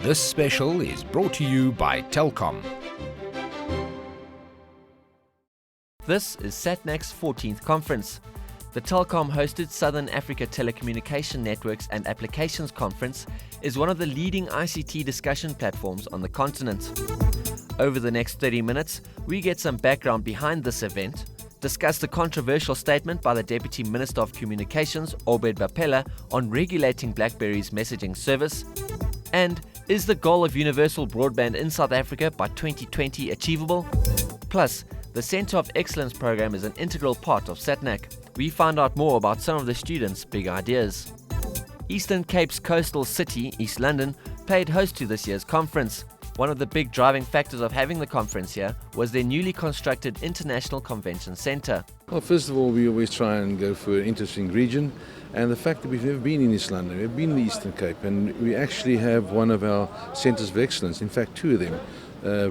This special is brought to you by Telkom. This is SATNAC's 14th conference. The Telkom-hosted Southern Africa Telecommunication Networks and Applications Conference is one of the leading ICT discussion platforms on the continent. Over the next 30 minutes, we get some background behind this event, discuss the controversial statement by the Deputy Minister of Communications, Obed Bapela, on regulating BlackBerry's messaging service, and is the goal of universal broadband in South Africa by 2020 achievable? Plus, the Centre of Excellence program is an integral part of SATNAC. We find out more about some of the students' big ideas. Eastern Cape's coastal city, East London, played host to this year's conference. One of the big driving factors of having the conference here was their newly constructed International Convention Centre. Well, first of all, we always try and go for an interesting region, and the fact that we've never been in East London, we've been in the Eastern Cape, and we actually have one of our centres of excellence, in fact two of them,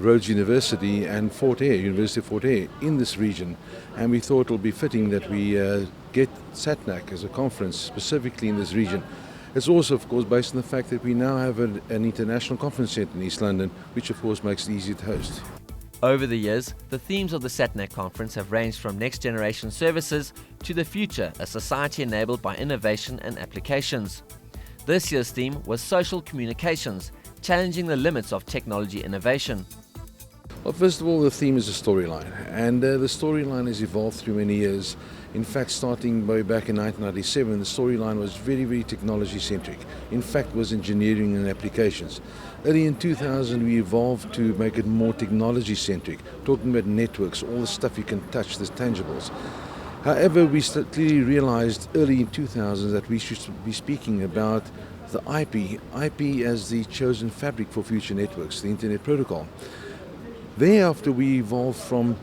Rhodes University and University of Fort Hare in this region, and we thought it would be fitting that we get SATNAC as a conference specifically in this region. It's also, of course, based on the fact that we now have an international conference centre in East London, which of course makes it easy to host. Over the years, the themes of the SATNAC conference have ranged from next generation services to the future, a society enabled by innovation and applications. This year's theme was social communications, challenging the limits of technology innovation. Well, first of all, the theme is a storyline, and the storyline has evolved through many years. In fact, starting way back in 1997, the storyline was very, very technology-centric. In fact, was engineering and applications. Early in 2000, we evolved to make it more technology-centric, talking about networks, all the stuff you can touch, the tangibles. However, we clearly realized early in 2000 that we should be speaking about the IP as the chosen fabric for future networks, the Internet Protocol. Thereafter, we evolved from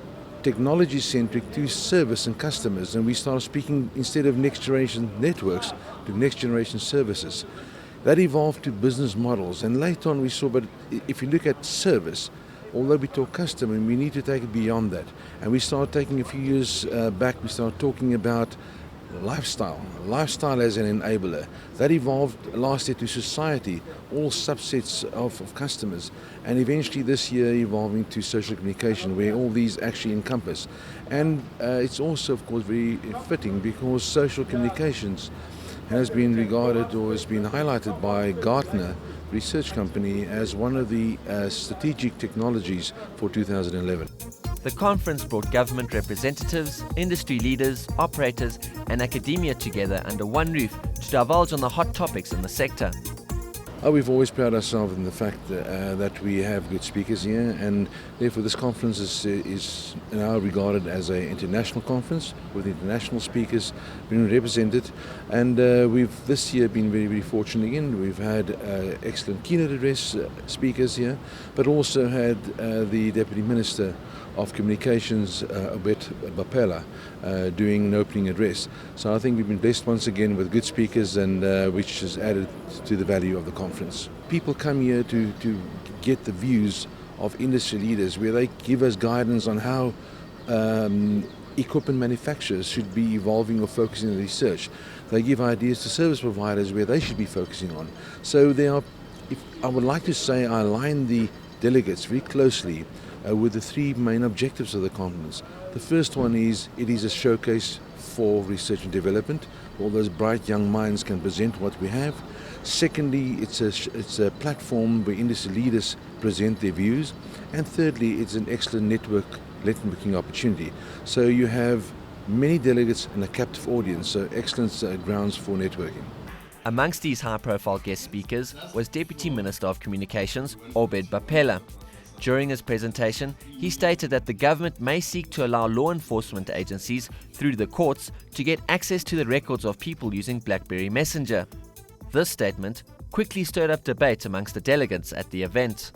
technology-centric to service and customers, and we started speaking, instead of next-generation networks, to next-generation services. That evolved to business models, and later on we saw, but if you look at service, although we talk customer, we need to take it beyond that. And we started taking a few years back, we started talking about lifestyle as an enabler. That evolved last year to society, all subsets of customers, and eventually this year evolving to social communication, where all these actually encompass. And it's also, of course, very fitting because social communications has been regarded or has been highlighted by Gartner research company as one of the strategic technologies for 2011. The conference brought government representatives, industry leaders, operators and academia together under one roof to divulge on the hot topics in the sector. We've always prided ourselves in the fact that we have good speakers here, and therefore this conference is now regarded as an international conference with international speakers being represented. And we've this year been very, very fortunate again. We've had excellent keynote address speakers here, but also had the Deputy Minister of Communications, Obed Bapela, doing an opening address. So I think we've been blessed once again with good speakers, and which has added to the value of the conference. People come here to get the views of industry leaders, where they give us guidance on how equipment manufacturers should be evolving or focusing on research. They give ideas to service providers where they should be focusing on. So I would like to say I align the delegates very closely with the three main objectives of the conference. The first one is it is a showcase for research and development. All those bright young minds can present what we have. Secondly, it's a platform where industry leaders present their views. And thirdly, it's an excellent networking opportunity. So you have many delegates and a captive audience, so excellent grounds for networking. Amongst these high-profile guest speakers was Deputy Minister of Communications, Obed Bapela. During his presentation, he stated that the government may seek to allow law enforcement agencies through the courts to get access to the records of people using BlackBerry Messenger. This statement quickly stirred up debate amongst the delegates at the event.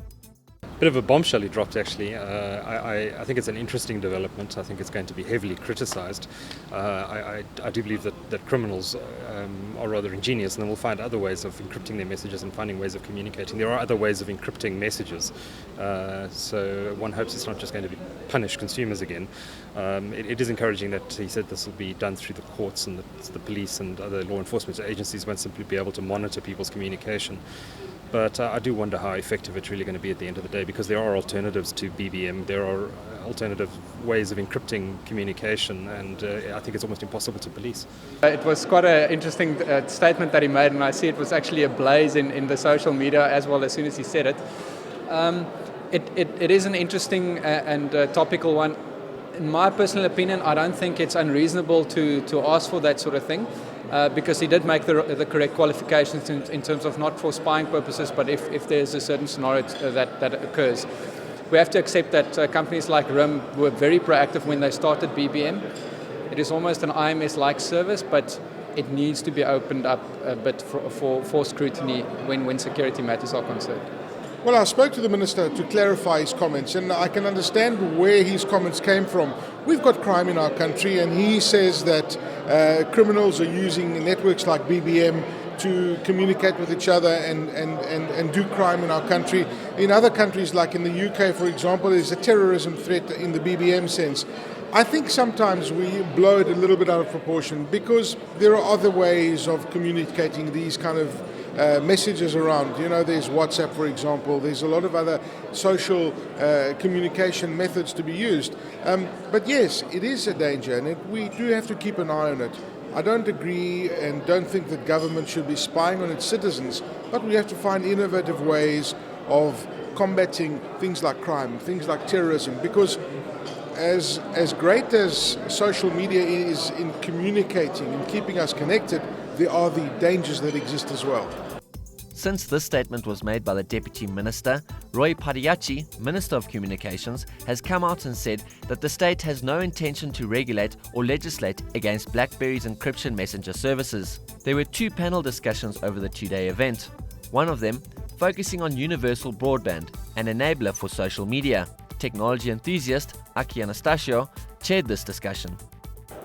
Bit of a bombshell he dropped, actually. I think it's an interesting development. I think it's going to be heavily criticized. I do believe that criminals are rather ingenious, and then will find other ways of encrypting their messages and finding ways of communicating. There are other ways of encrypting messages. So one hopes it's not just going to punish consumers again. It is encouraging that he said this will be done through the courts, and the police and other law enforcement agencies won't simply be able to monitor people's communication. but I do wonder how effective it's really going to be at the end of the day, because there are alternatives to BBM, there are alternative ways of encrypting communication, and I think it's almost impossible to police. It was quite an interesting statement that he made, and I see it was actually ablaze in the social media as well as soon as he said it. It is an interesting and topical one. In my personal opinion, I don't think it's unreasonable to ask for that sort of thing, because he did make the correct qualifications in terms of not for spying purposes, but if there's a certain scenario that occurs. We have to accept that companies like RIM were very proactive when they started BBM. It is almost an IMS-like service, but it needs to be opened up a bit for scrutiny when security matters are concerned. Well, I spoke to the Minister to clarify his comments, and I can understand where his comments came from. We've got crime in our country, and he says that criminals are using networks like BBM to communicate with each other and do crime in our country. In other countries, like in the UK, for example, there's a terrorism threat in the BBM sense. I think sometimes we blow it a little bit out of proportion, because there are other ways of communicating these kind of messages around. You know, there's WhatsApp, for example. There's a lot of other social communication methods to be used. But yes, it is a danger, and we do have to keep an eye on it. I don't agree and don't think that government should be spying on its citizens, but we have to find innovative ways of combating things like crime, things like terrorism, because as great as social media is in communicating and keeping us connected, there are the dangers that exist as well. Since this statement was made by the Deputy Minister, Roy Padiachi, Minister of Communications, has come out and said that the state has no intention to regulate or legislate against BlackBerry's encryption messenger services. There were 2 panel discussions over the 2-day event, one of them focusing on universal broadband, an enabler for social media. Technology enthusiast Aki Anastasio chaired this discussion.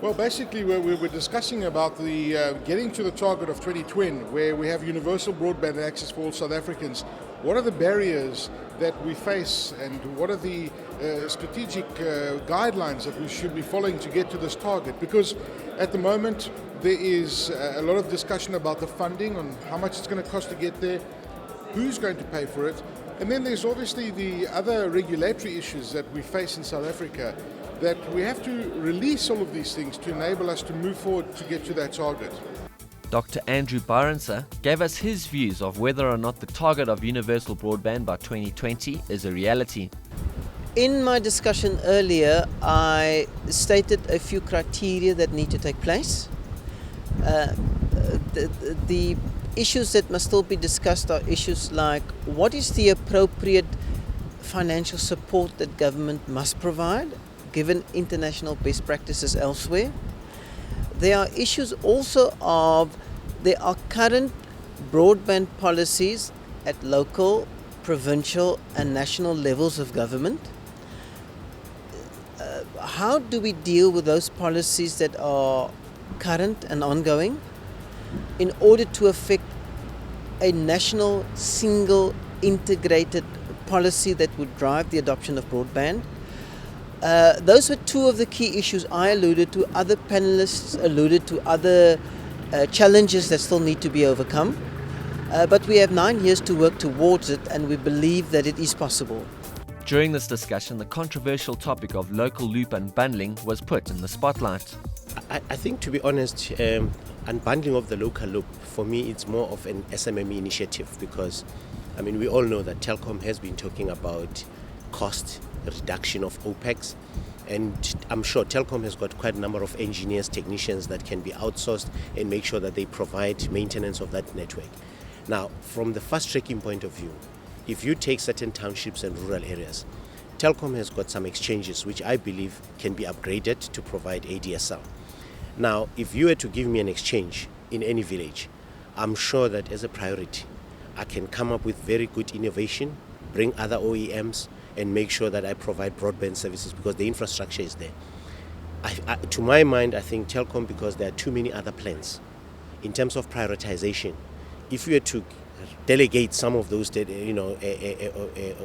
Well, basically, we were discussing about the getting to the target of 2020, where we have universal broadband access for all South Africans. What are the barriers that we face, and what are the strategic guidelines that we should be following to get to this target? Because at the moment, there is a lot of discussion about the funding, on how much it's going to cost to get there, who's going to pay for it, and then there's obviously the other regulatory issues that we face in South Africa, that we have to release all of these things to enable us to move forward to get to that target. Dr. Andrew Barenser gave us his views of whether or not the target of universal broadband by 2020 is a reality. In my discussion earlier, I stated a few criteria that need to take place. The issues that must still be discussed are issues like, what is the appropriate financial support that government must provide, given international best practices elsewhere? There are issues also of, there are current broadband policies at local, provincial and national levels of government. How do we deal with those policies that are current and ongoing in order to affect a national, single, integrated policy that would drive the adoption of broadband? Those were 2 of the key issues I alluded to. Other panelists alluded to other challenges that still need to be overcome. But we have 9 years to work towards it, and we believe that it is possible. During this discussion, the controversial topic of local loop unbundling was put in the spotlight. I think, to be honest, unbundling of the local loop, for me, it's more of an SMME initiative, because, I mean, we all know that Telkom has been talking about cost reduction of OPEX, and I'm sure Telkom has got quite a number of engineers, technicians that can be outsourced and make sure that they provide maintenance of that network. Now, from the fast-tracking point of view, if you take certain townships and rural areas, Telkom has got some exchanges which I believe can be upgraded to provide ADSL. Now, if you were to give me an exchange in any village, I'm sure that as a priority, I can come up with very good innovation, bring other OEMs, and make sure that I provide broadband services, because the infrastructure is there. To my mind, I think Telkom, because there are too many other plans, in terms of prioritization, if you were to delegate some of those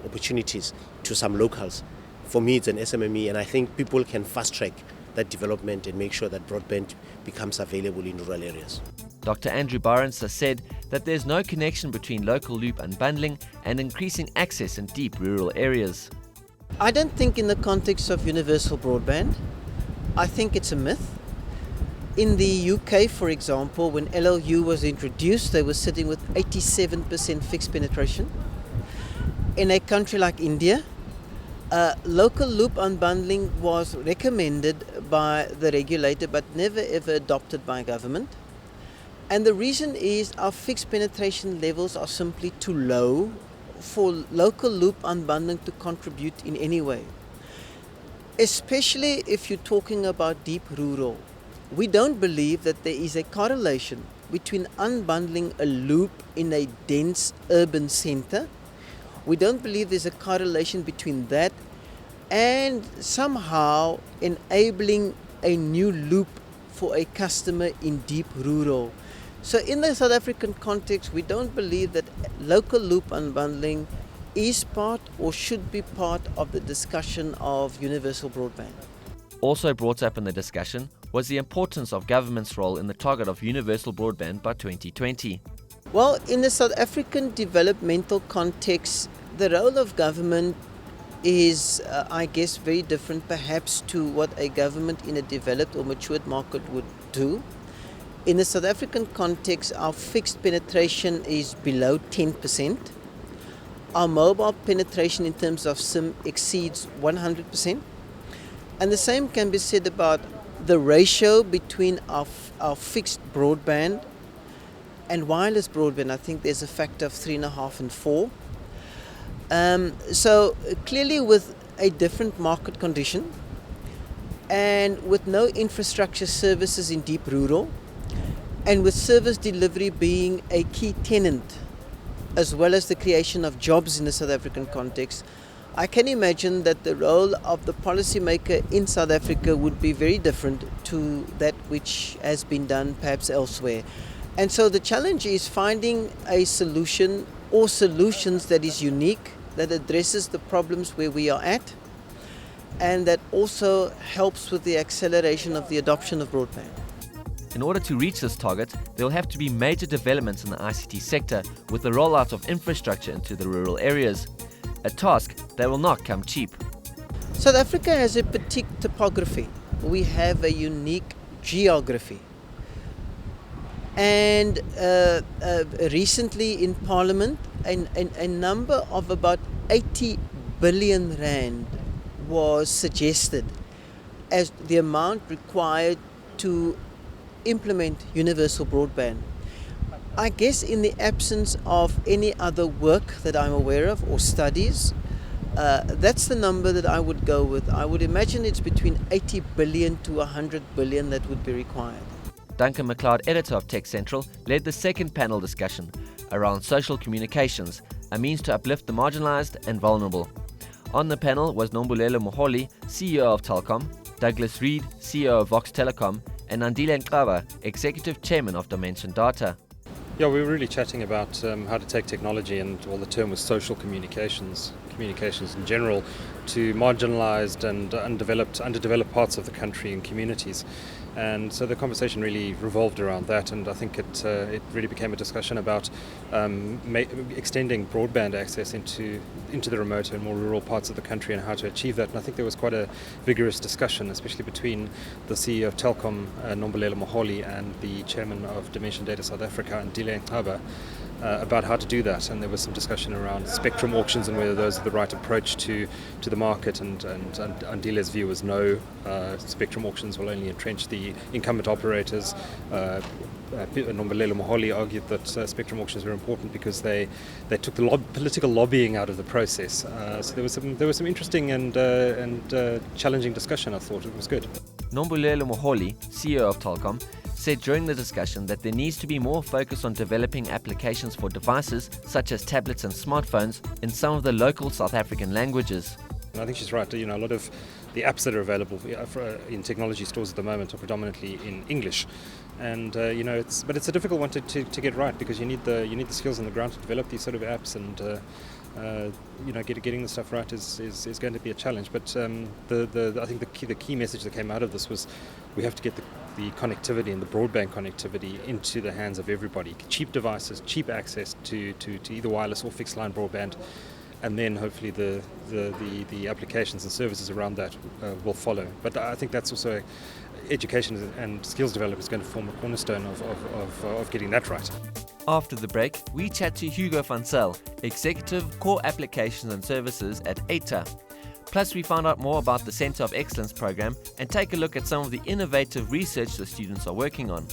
opportunities to some locals, for me it's an SMME, and I think people can fast track that development and make sure that broadband becomes available in rural areas. Dr. Andrew Barnes said that there's no connection between local loop unbundling and increasing access in deep rural areas. I don't think in the context of universal broadband. I think it's a myth. In the UK, for example, when LLU was introduced, they were sitting with 87% fixed penetration. In a country like India, local loop unbundling was recommended by the regulator but never ever adopted by government. And the reason is our fixed penetration levels are simply too low for local loop unbundling to contribute in any way. Especially if you're talking about deep rural. We don't believe that there is a correlation between unbundling a loop in a dense urban center. We don't believe there's a correlation between that and somehow enabling a new loop for a customer in deep rural. So in the South African context, we don't believe that local loop unbundling is part or should be part of the discussion of universal broadband. Also brought up in the discussion was the importance of government's role in the target of universal broadband by 2020. Well, in the South African developmental context, the role of government is, I guess, very different perhaps to what a government in a developed or matured market would do. In the South African context, our fixed penetration is below 10%. Our mobile penetration in terms of SIM exceeds 100%. And the same can be said about the ratio between our fixed broadband and wireless broadband. I think there's a factor of 3.5 and 4. So clearly with a different market condition and with no infrastructure services in deep rural and with service delivery being a key tenant as well as the creation of jobs in the South African context, I can imagine that the role of the policymaker in South Africa would be very different to that which has been done perhaps elsewhere. And so the challenge is finding a solution or solutions that is unique, that addresses the problems where we are at, and that also helps with the acceleration of the adoption of broadband. In order to reach this target, there will have to be major developments in the ICT sector with the rollout of infrastructure into the rural areas, a task that will not come cheap. South Africa has a petite topography. We have a unique geography. And recently in Parliament, a number of about 80 billion rand was suggested as the amount required to implement universal broadband. I guess in the absence of any other work that I'm aware of or studies, that's the number that I would go with. I would imagine it's between 80 billion to 100 billion that would be required. Duncan McLeod, editor of Tech Central, led the second panel discussion around social communications, a means to uplift the marginalized and vulnerable. On the panel was Nombulelo Moholi, CEO of Telkom, Douglas Reed, CEO of Vox Telecom, and Andile Nkaba, Executive Chairman of Dimension Data. Yeah, we were really chatting about how to take technology, and well, the term was social communications in general, to marginalized and underdeveloped parts of the country and communities. And so the conversation really revolved around that, and I think it really became a discussion about extending broadband access into the remote and more rural parts of the country and how to achieve that. And I think there was quite a vigorous discussion, especially between the CEO of Telkom, Nombulelo Moholi, and the chairman of Dimension Data South Africa, Andile Nkaba, about how to do that. And there was some discussion around spectrum auctions and whether those are the right approach to the market, and Andile's view was no, spectrum auctions will only entrench the incumbent operators. Nombulelo Moholi argued that spectrum auctions were important because they took the political lobbying out of the process. So there was some interesting and challenging discussion. I thought it was good. Nombulelo Moholi, CEO of Telkom, said during the discussion that there needs to be more focus on developing applications for devices such as tablets and smartphones in some of the local South African languages. And I think she's right. A lot of the apps that are available in technology stores at the moment are predominantly in English, and it's a difficult one to get right, because you need the skills on the ground to develop these sort of apps, and getting the stuff right is going to be a challenge. But I think the key message that came out of this was we have to get the connectivity and the broadband connectivity into the hands of everybody. Cheap devices, cheap access to either wireless or fixed line broadband, and then hopefully the applications and services around that will follow. But I think that's also education and skills development is going to form a cornerstone of getting that right. After the break, we chat to Hugo van Zyl, Executive Core Applications and Services at ETA. Plus, we find out more about the Centre of Excellence program and take a look at some of the innovative research the students are working on.